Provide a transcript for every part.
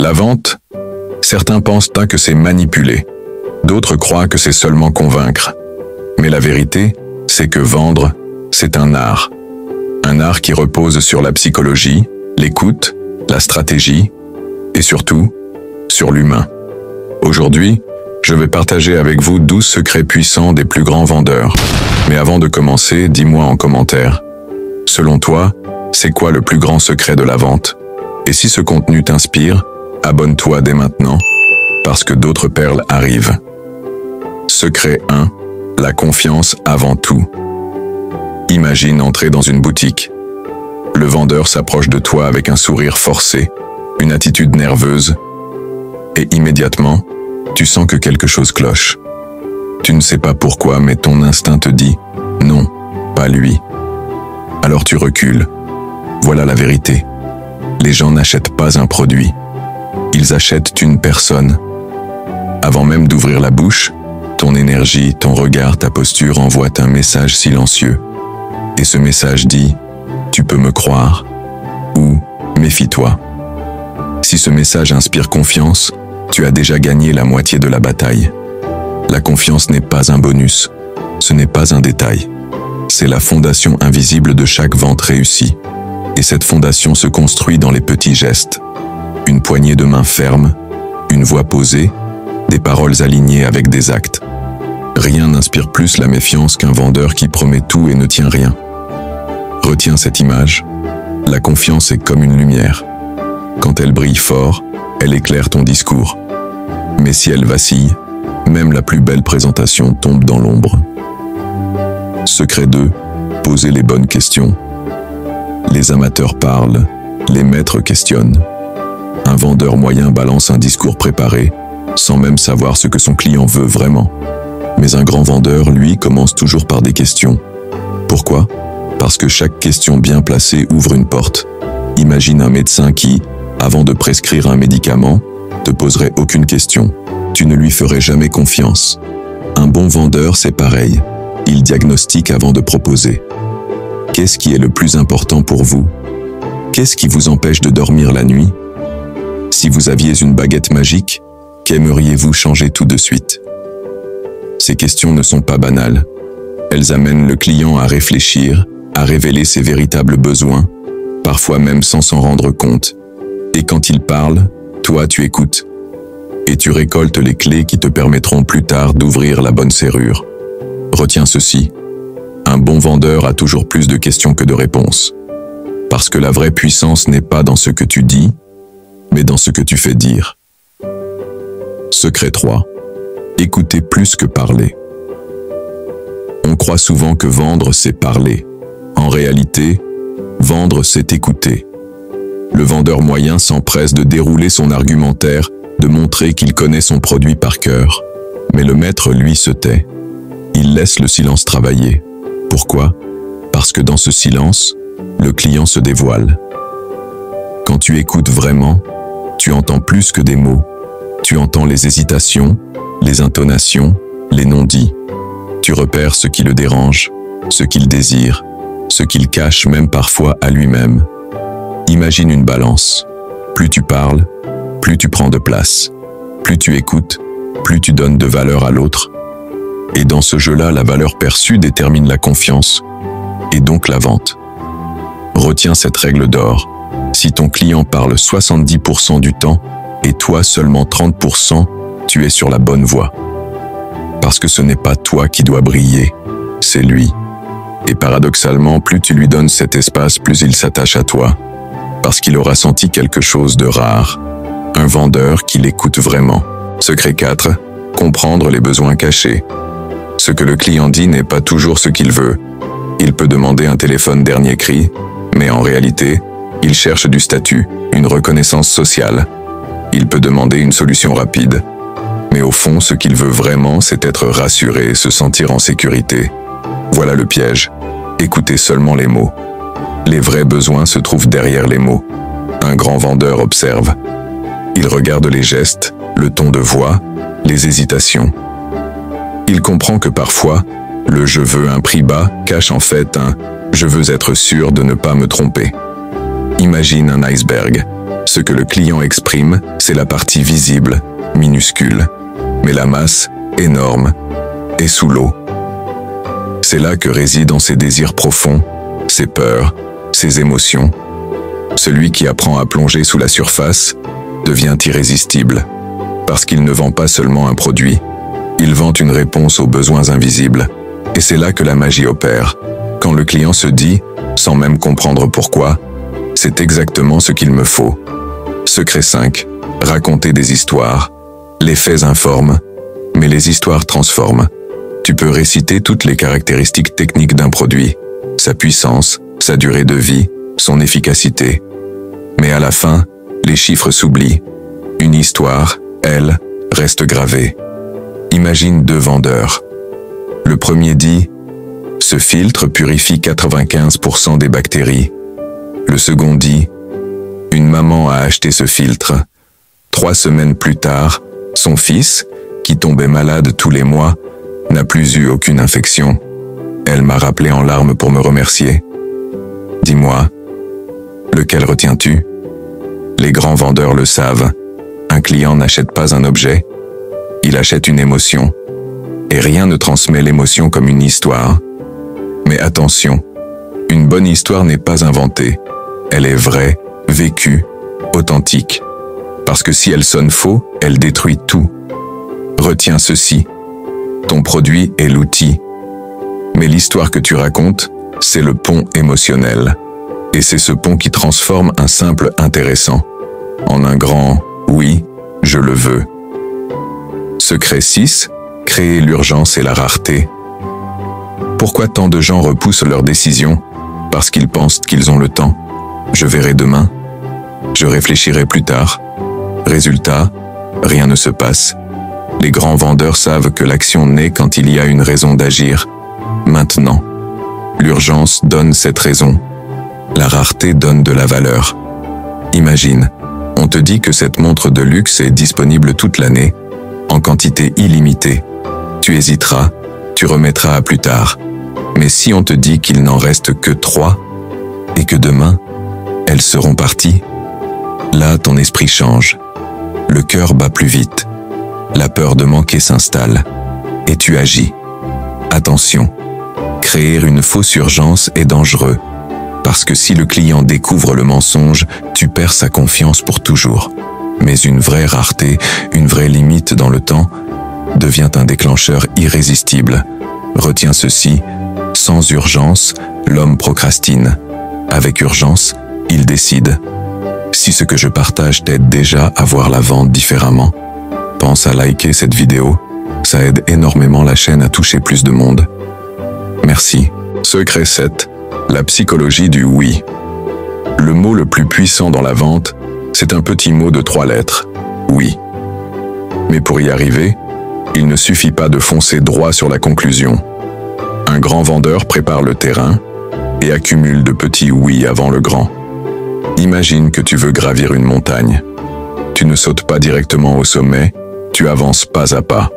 La vente, certains pensent que c'est manipuler, d'autres croient que c'est seulement convaincre. Mais la vérité, c'est que vendre, c'est un art. Un art qui repose sur la psychologie, l'écoute, la stratégie et surtout, sur l'humain. Aujourd'hui, je vais partager avec vous 12 secrets puissants des plus grands vendeurs. Mais avant de commencer, dis-moi en commentaire. Selon toi, c'est quoi le plus grand secret de la vente? Et si ce contenu t'inspire, abonne-toi dès maintenant, parce que d'autres perles arrivent. Secret 1. La confiance avant tout. Imagine entrer dans une boutique. Le vendeur s'approche de toi avec un sourire forcé, une attitude nerveuse, et immédiatement, tu sens que quelque chose cloche. Tu ne sais pas pourquoi, mais ton instinct te dit « Non, pas lui ». Alors tu recules. Voilà la vérité. Les gens n'achètent pas un produit. Ils achètent une personne. Avant même d'ouvrir la bouche, ton énergie, ton regard, ta posture envoient un message silencieux. Et ce message dit « Tu peux me croire » ou « Méfie-toi ». Si ce message inspire confiance, tu as déjà gagné la moitié de la bataille. La confiance n'est pas un bonus, ce n'est pas un détail. C'est la fondation invisible de chaque vente réussie. Et cette fondation se construit dans les petits gestes. Une poignée de main ferme, une voix posée, des paroles alignées avec des actes. Rien n'inspire plus la méfiance qu'un vendeur qui promet tout et ne tient rien. Retiens cette image. La confiance est comme une lumière. Quand elle brille fort, elle éclaire ton discours. Mais si elle vacille, même la plus belle présentation tombe dans l'ombre. Secret 2. Posez les bonnes questions. Les amateurs parlent, les maîtres questionnent. Un vendeur moyen balance un discours préparé, sans même savoir ce que son client veut vraiment. Mais un grand vendeur, lui, commence toujours par des questions. Pourquoi? Parce que chaque question bien placée ouvre une porte. Imagine un médecin qui, avant de prescrire un médicament, te poserait aucune question. Tu ne lui ferais jamais confiance. Un bon vendeur, c'est pareil. Il diagnostique avant de proposer. Qu'est-ce qui est le plus important pour vous? Qu'est-ce qui vous empêche de dormir la nuit? Si vous aviez une baguette magique, qu'aimeriez-vous changer tout de suite? Ces questions ne sont pas banales. Elles amènent le client à réfléchir, à révéler ses véritables besoins, parfois même sans s'en rendre compte. Et quand il parle, toi tu écoutes. Et tu récoltes les clés qui te permettront plus tard d'ouvrir la bonne serrure. Retiens ceci. Un bon vendeur a toujours plus de questions que de réponses. Parce que la vraie puissance n'est pas dans ce que tu dis, mais dans ce que tu fais dire. Secret 3. Écouter plus que parler. On croit souvent que vendre, c'est parler. En réalité, vendre, c'est écouter. Le vendeur moyen s'empresse de dérouler son argumentaire, de montrer qu'il connaît son produit par cœur. Mais le maître, lui, se tait. Il laisse le silence travailler. Pourquoi? Parce que dans ce silence, le client se dévoile. Quand tu écoutes vraiment, tu entends plus que des mots. Tu entends les hésitations, les intonations, les non-dits. Tu repères ce qui le dérange, ce qu'il désire, ce qu'il cache même parfois à lui-même. Imagine une balance. Plus tu parles, plus tu prends de place. Plus tu écoutes, plus tu donnes de valeur à l'autre. Et dans ce jeu-là, la valeur perçue détermine la confiance, et donc la vente. Retiens cette règle d'or. Si ton client parle 70% du temps, et toi seulement 30%, tu es sur la bonne voie. Parce que ce n'est pas toi qui dois briller, c'est lui. Et paradoxalement, plus tu lui donnes cet espace, plus il s'attache à toi. Parce qu'il aura senti quelque chose de rare. Un vendeur qui l'écoute vraiment. Secret 4. Comprendre les besoins cachés. Ce que le client dit n'est pas toujours ce qu'il veut. Il peut demander un téléphone dernier cri, mais en réalité, il cherche du statut, une reconnaissance sociale. Il peut demander une solution rapide. Mais au fond, ce qu'il veut vraiment, c'est être rassuré, se sentir en sécurité. Voilà le piège. Écoutez seulement les mots. Les vrais besoins se trouvent derrière les mots. Un grand vendeur observe. Il regarde les gestes, le ton de voix, les hésitations. Il comprend que parfois, le « je veux un prix bas » cache en fait un « je veux être sûr de ne pas me tromper ». Imagine un iceberg. Ce que le client exprime, c'est la partie visible, minuscule, mais la masse, énorme, est sous l'eau. C'est là que résident ses désirs profonds, ses peurs, ses émotions. Celui qui apprend à plonger sous la surface devient irrésistible, parce qu'il ne vend pas seulement un produit, il vend une réponse aux besoins invisibles. Et c'est là que la magie opère. Quand le client se dit, sans même comprendre pourquoi, c'est exactement ce qu'il me faut. Secret 5. Raconter des histoires. Les faits informent, mais les histoires transforment. Tu peux réciter toutes les caractéristiques techniques d'un produit, sa puissance, sa durée de vie, son efficacité. Mais à la fin, les chiffres s'oublient. Une histoire, elle, reste gravée. Imagine 2 vendeurs. Le premier dit « Ce filtre purifie 95% des bactéries ». Le second dit « Une maman a acheté ce filtre. 3 semaines plus tard, son fils, qui tombait malade tous les mois, n'a plus eu aucune infection. Elle m'a rappelé en larmes pour me remercier. Dis-moi, lequel retiens-tu ? Les grands vendeurs le savent. Un client n'achète pas un objet, il achète une émotion. Et rien ne transmet l'émotion comme une histoire. Mais attention, une bonne histoire n'est pas inventée. Elle est vraie, vécue, authentique. Parce que si elle sonne faux, elle détruit tout. Retiens ceci. Ton produit est l'outil. Mais l'histoire que tu racontes, c'est le pont émotionnel. Et c'est ce pont qui transforme un simple intéressant en un grand « oui, je le veux ». Secret 6. Créer l'urgence et la rareté. Pourquoi tant de gens repoussent leurs décisions ? Parce qu'ils pensent qu'ils ont le temps. Je verrai demain. Je réfléchirai plus tard. Résultat, rien ne se passe. Les grands vendeurs savent que l'action naît quand il y a une raison d'agir. Maintenant. L'urgence donne cette raison. La rareté donne de la valeur. Imagine, on te dit que cette montre de luxe est disponible toute l'année, en quantité illimitée. Tu hésiteras, tu remettras à plus tard. Mais si on te dit qu'il n'en reste que 3, et que demain, elles seront parties, là ton esprit change. Le cœur bat plus vite. La peur de manquer s'installe. Et tu agis. Attention, créer une fausse urgence est dangereux. Parce que si le client découvre le mensonge, tu perds sa confiance pour toujours. Mais une vraie rareté, une vraie limite dans le temps, devient un déclencheur irrésistible. Retiens ceci, sans urgence, l'homme procrastine. Avec urgence, il décide. Si ce que je partage t'aide déjà à voir la vente différemment, pense à liker cette vidéo, ça aide énormément la chaîne à toucher plus de monde. Merci. Secret 7. La psychologie du oui. Le mot le plus puissant dans la vente, c'est un petit mot de 3 lettres, oui. Mais pour y arriver, il ne suffit pas de foncer droit sur la conclusion. Un grand vendeur prépare le terrain et accumule de petits oui avant le grand. Imagine que tu veux gravir une montagne. Tu ne sautes pas directement au sommet, tu avances pas à pas.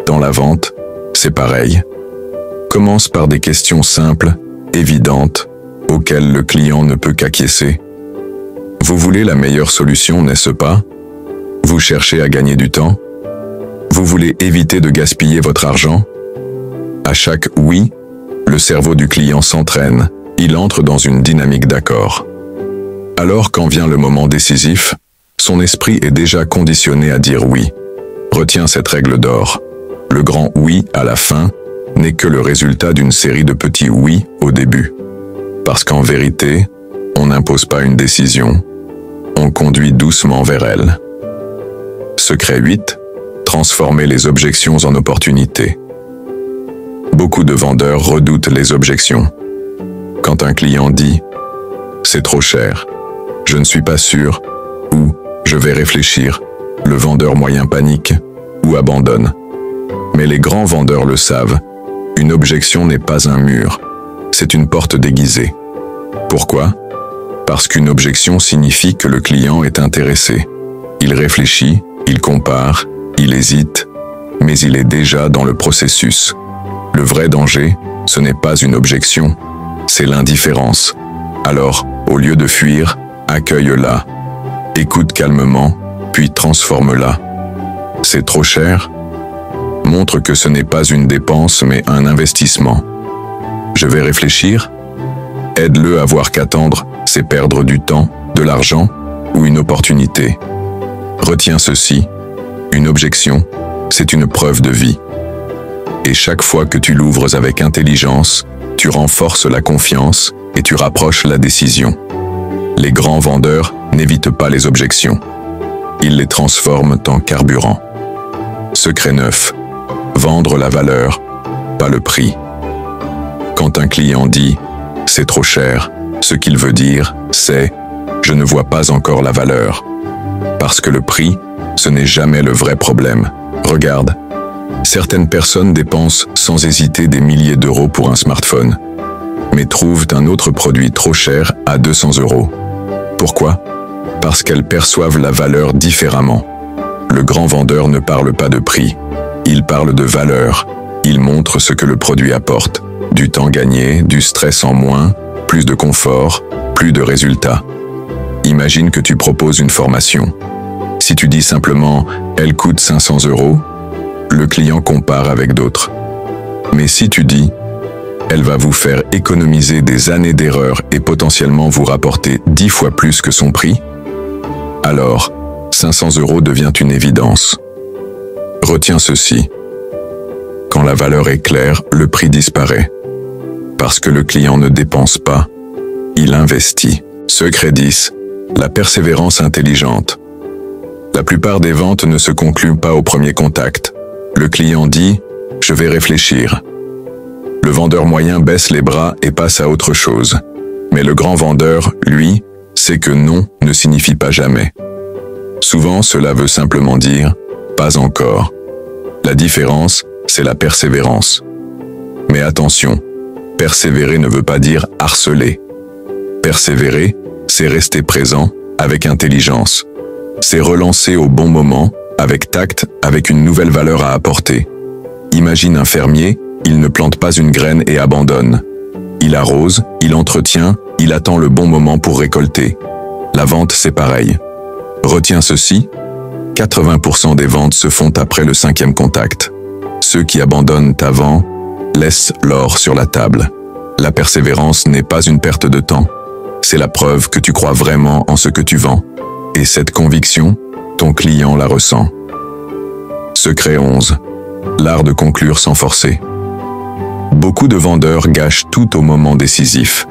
Dans la vente, c'est pareil. Commence par des questions simples, évidentes, auxquelles le client ne peut qu'acquiescer. Vous voulez la meilleure solution, n'est-ce pas ? Vous cherchez à gagner du temps ? Vous voulez éviter de gaspiller votre argent ? À chaque « oui », le cerveau du client s'entraîne, il entre dans une dynamique d'accord. Alors quand vient le moment décisif, son esprit est déjà conditionné à dire « oui ». Retiens cette règle d'or. Le grand « oui » à la fin n'est que le résultat d'une série de petits « oui » au début. Parce qu'en vérité, on n'impose pas une décision, on conduit doucement vers elle. Secret 8. Transformer les objections en opportunités. Beaucoup de vendeurs redoutent les objections. Quand un client dit « c'est trop cher »,« je ne suis pas sûr » ou « je vais réfléchir », le vendeur moyen panique ou abandonne. Mais les grands vendeurs le savent, une objection n'est pas un mur, c'est une porte déguisée. Pourquoi ? Parce qu'une objection signifie que le client est intéressé. Il réfléchit, il compare, il hésite, mais il est déjà dans le processus. Le vrai danger, ce n'est pas une objection, c'est l'indifférence. Alors, au lieu de fuir, accueille-la. Écoute calmement, puis transforme-la. C'est trop cher? Montre que ce n'est pas une dépense mais un investissement. Je vais réfléchir? Aide-le à voir qu'attendre, c'est perdre du temps, de l'argent ou une opportunité. Retiens ceci, une objection, c'est une preuve de vie. Et chaque fois que tu l'ouvres avec intelligence, tu renforces la confiance et tu rapproches la décision. Les grands vendeurs n'évitent pas les objections. Ils les transforment en carburant. Secret 9. Vendre la valeur, pas le prix. Quand un client dit « c'est trop cher », ce qu'il veut dire, c'est « je ne vois pas encore la valeur ». Parce que le prix, ce n'est jamais le vrai problème. Regarde, certaines personnes dépensent sans hésiter des milliers d'euros pour un smartphone, mais trouvent un autre produit trop cher à 200 €. Pourquoi? Parce qu'elles perçoivent la valeur différemment. Le grand vendeur ne parle pas de prix, il parle de valeur. Il montre ce que le produit apporte. Du temps gagné, du stress en moins, plus de confort, plus de résultats. Imagine que tu proposes une formation. Si tu dis simplement « elle coûte 500 €, le client compare avec d'autres. Mais si tu dis « elle va vous faire économiser des années d'erreurs et potentiellement vous rapporter 10 fois plus que son prix », alors 500 € devient une évidence. Retiens ceci. Quand la valeur est claire, le prix disparaît. Parce que le client ne dépense pas, il investit. Secret 10. La persévérance intelligente. La plupart des ventes ne se concluent pas au premier contact. Le client dit « je vais réfléchir ». Le vendeur moyen baisse les bras et passe à autre chose. Mais le grand vendeur, lui, sait que non ne signifie pas jamais. Souvent, cela veut simplement dire « pas encore ». La différence, c'est la persévérance. Mais attention, persévérer ne veut pas dire harceler. Persévérer, c'est rester présent avec intelligence. C'est relancer au bon moment, avec tact, avec une nouvelle valeur à apporter. Imagine un fermier, il ne plante pas une graine et abandonne. Il arrose, il entretient, il attend le bon moment pour récolter. La vente, c'est pareil. Retiens ceci, 80% des ventes se font après le 5e contact. Ceux qui abandonnent avant laissent l'or sur la table. La persévérance n'est pas une perte de temps. C'est la preuve que tu crois vraiment en ce que tu vends. Et cette conviction, ton client la ressent. Secret 11. L'art de conclure sans forcer. Beaucoup de vendeurs gâchent tout au moment décisif.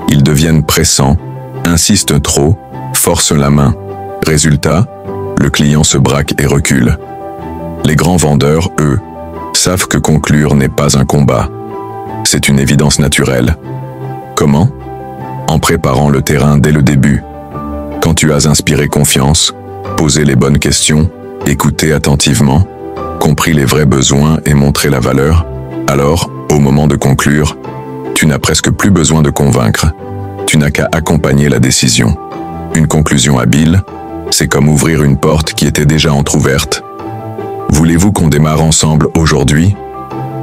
Ils deviennent pressants, insistent trop, forcent la main. Résultat, le client se braque et recule. Les grands vendeurs, eux, savent que conclure n'est pas un combat. C'est une évidence naturelle. Comment? En préparant le terrain dès le début. Quand tu as inspiré confiance, posé les bonnes questions, écouté attentivement, compris les vrais besoins et montré la valeur, alors, au moment de conclure, tu n'as presque plus besoin de convaincre. Tu n'as qu'à accompagner la décision. Une conclusion habile, c'est comme ouvrir une porte qui était déjà entrouverte. Voulez-vous qu'on démarre ensemble aujourd'hui?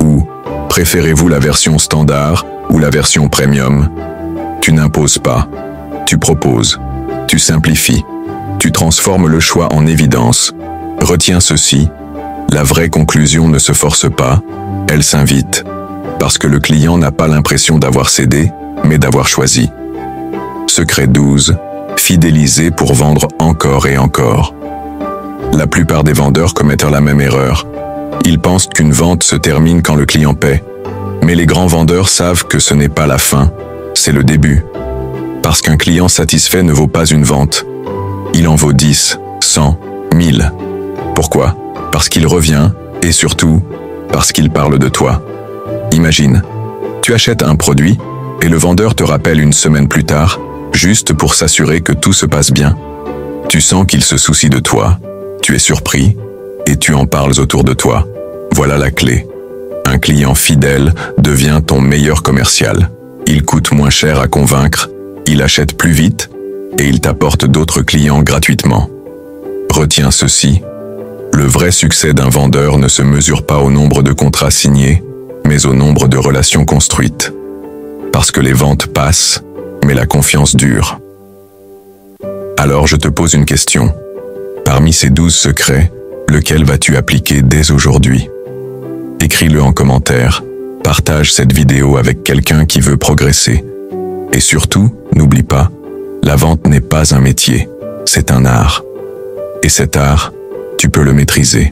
Ou préférez-vous la version standard ou la version premium? Tu n'imposes pas, tu proposes, tu simplifies, tu transformes le choix en évidence. Retiens ceci, la vraie conclusion ne se force pas, elle s'invite. Parce que le client n'a pas l'impression d'avoir cédé, mais d'avoir choisi. Secret 12. Fidéliser pour vendre encore et encore. La plupart des vendeurs commettent la même erreur. Ils pensent qu'une vente se termine quand le client paie. Mais les grands vendeurs savent que ce n'est pas la fin, c'est le début. Parce qu'un client satisfait ne vaut pas une vente. Il en vaut 10, 100, 1000. Pourquoi? Parce qu'il revient, et surtout, parce qu'il parle de toi. Imagine, tu achètes un produit, et le vendeur te rappelle une semaine plus tard, juste pour s'assurer que tout se passe bien. Tu sens qu'il se soucie de toi, tu es surpris, et tu en parles autour de toi. Voilà la clé. Un client fidèle devient ton meilleur commercial. Il coûte moins cher à convaincre, il achète plus vite, et il t'apporte d'autres clients gratuitement. Retiens ceci, le vrai succès d'un vendeur ne se mesure pas au nombre de contrats signés, mais au nombre de relations construites. Parce que les ventes passent, mais la confiance dure. Alors je te pose une question. Parmi ces 12 secrets, lequel vas-tu appliquer dès aujourd'hui? Écris-le en commentaire, partage cette vidéo avec quelqu'un qui veut progresser. Et surtout, n'oublie pas, la vente n'est pas un métier, c'est un art. Et cet art, tu peux le maîtriser.